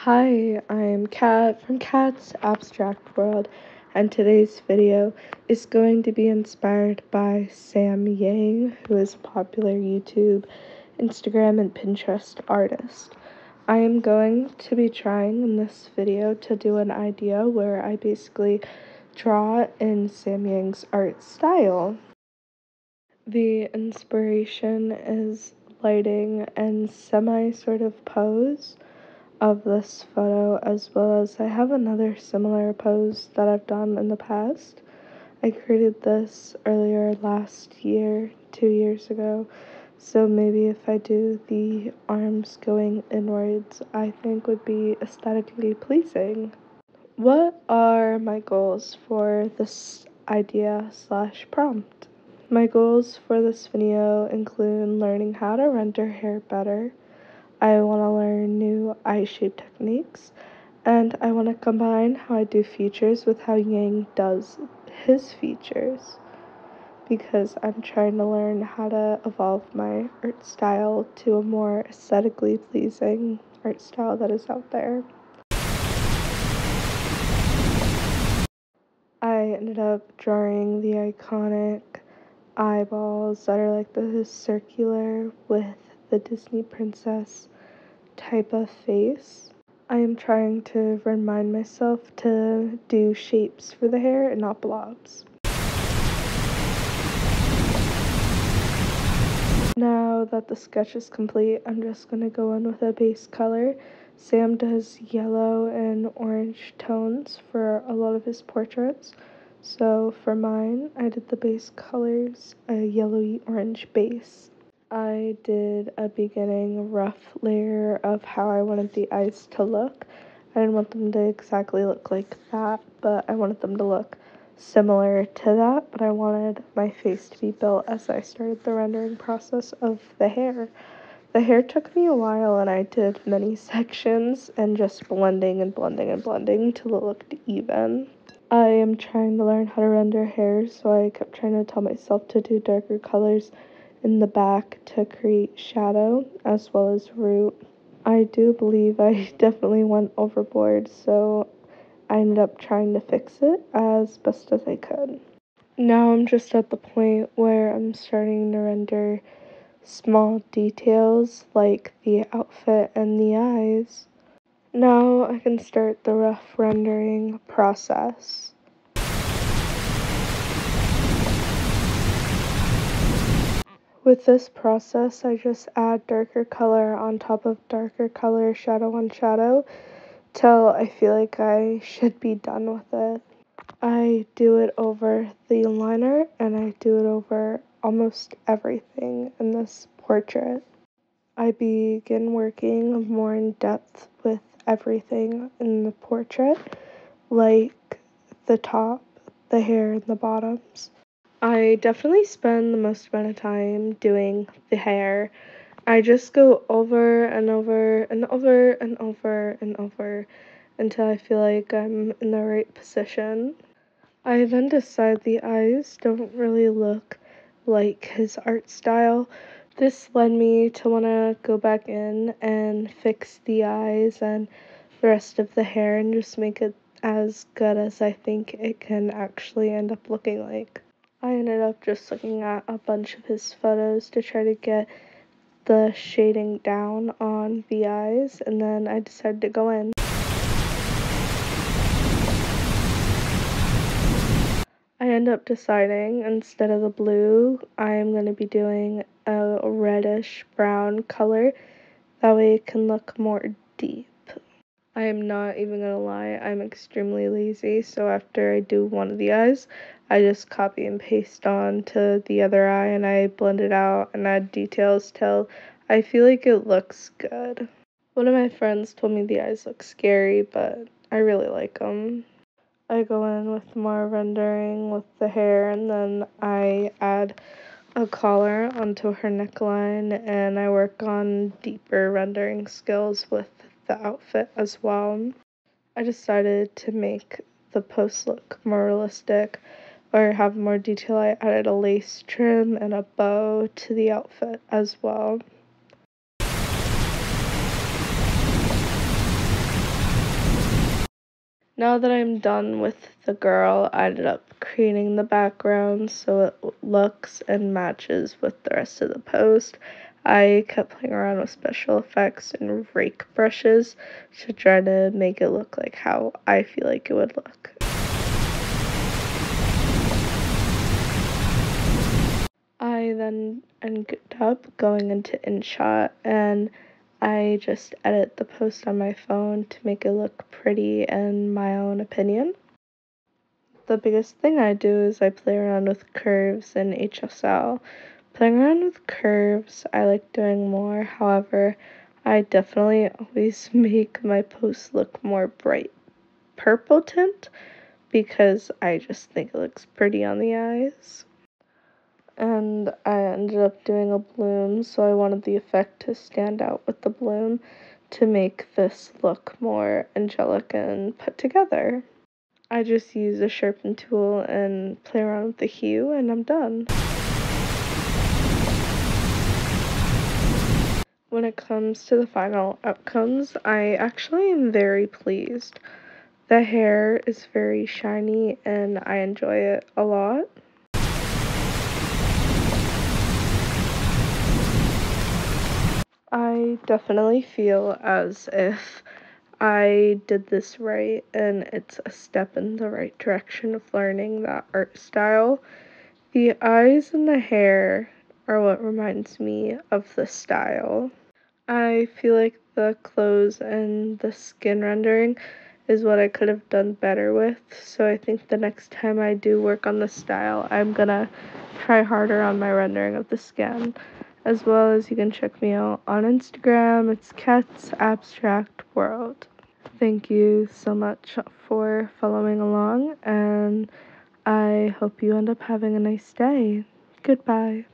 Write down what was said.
Hi, I'm Kat from Kat's Abstract World, and today's video is going to be inspired by Sam Yang, who is a popular YouTube, Instagram, and Pinterest artist. I am going to be trying in this video to do an idea where I basically draw in Sam Yang's art style. The inspiration is lighting and sort of pose of this photo, as well as I have another similar pose that I've done in the past. I created this earlier last year, 2 years ago, so maybe if I do the arms going inwards, I think would be aesthetically pleasing. What are my goals for this idea slash prompt? My goals for this video include learning how to render hair better. I want to learn new eye shape techniques, and I want to combine how I do features with how Yang does his features, because I'm trying to learn how to evolve my art style to a more aesthetically pleasing art style that is out there. I ended up drawing the iconic eyeballs that are like the circular with the Disney princess type of face. I am trying to remind myself to do shapes for the hair and not blobs. Now that the sketch is complete, I'm just going to go in with a base color. Sam does yellow and orange tones for a lot of his portraits. So for mine, I did the base colors, a yellowy orange base. I did a beginning rough layer of how I wanted the eyes to look. I didn't want them to exactly look like that, but I wanted them to look similar to that, but I wanted my face to be built as I started the rendering process of the hair. The hair took me a while, and I did many sections and just blending and blending and blending till it looked even. I am trying to learn how to render hair, so I kept trying to tell myself to do darker colors in the back to create shadow as well as root. I do believe I definitely went overboard, so I ended up trying to fix it as best as I could. Now I'm just at the point where I'm starting to render small details like the outfit and the eyes. Now I can start the rough rendering process. With this process, I just add darker color on top of darker color, shadow on shadow, till I feel like I should be done with it. I do it over the liner, and I do it over almost everything in this portrait. I begin working more in depth with everything in the portrait, like the top, the hair, and the bottoms. I definitely spend the most amount of time doing the hair. I just go over and over and over and over and over until I feel like I'm in the right position. I then decide the eyes don't really look like his art style. This led me to want to go back in and fix the eyes and the rest of the hair and just make it as good as I think it can actually end up looking like. I ended up just looking at a bunch of his photos to try to get the shading down on the eyes, and then I decided to go in. I end up deciding instead of the blue, I am going to be doing a reddish brown color. That way it can look more deep. I am not even gonna lie, I'm extremely lazy, so after I do one of the eyes, I just copy and paste on to the other eye and I blend it out and add details till I feel like it looks good. One of my friends told me the eyes look scary, but I really like them. I go in with more rendering with the hair, and then I add a collar onto her neckline, and I work on deeper rendering skills with the outfit as well. I decided to make the post look more realistic or have more detail. I added a lace trim and a bow to the outfit as well. Now that I'm done with the girl, I ended up creating the background so it looks and matches with the rest of the post. I kept playing around with special effects and rake brushes to try to make it look like how I feel like it would look. I then ended up going into InShot and I just edit the post on my phone to make it look pretty in my own opinion. The biggest thing I do is I play around with curves in HSL. Playing around with curves I like doing more, however, I definitely always make my posts look more bright purple tint because I just think it looks pretty on the eyes. And I ended up doing a bloom, so I wanted the effect to stand out with the bloom to make this look more angelic and put together. I just use a sharpen tool and play around with the hue and I'm done. When it comes to the final outcomes, I actually am very pleased. The hair is very shiny and I enjoy it a lot. I definitely feel as if I did this right and it's a step in the right direction of learning that art style. The eyes and the hair are what reminds me of the style. I feel like the clothes and the skin rendering is what I could have done better with, so I think the next time I do work on the style, I'm gonna try harder on my rendering of the skin. As well as you can check me out on Instagram, it's Cats Abstract World. Thank you so much for following along, and I hope you end up having a nice day. Goodbye.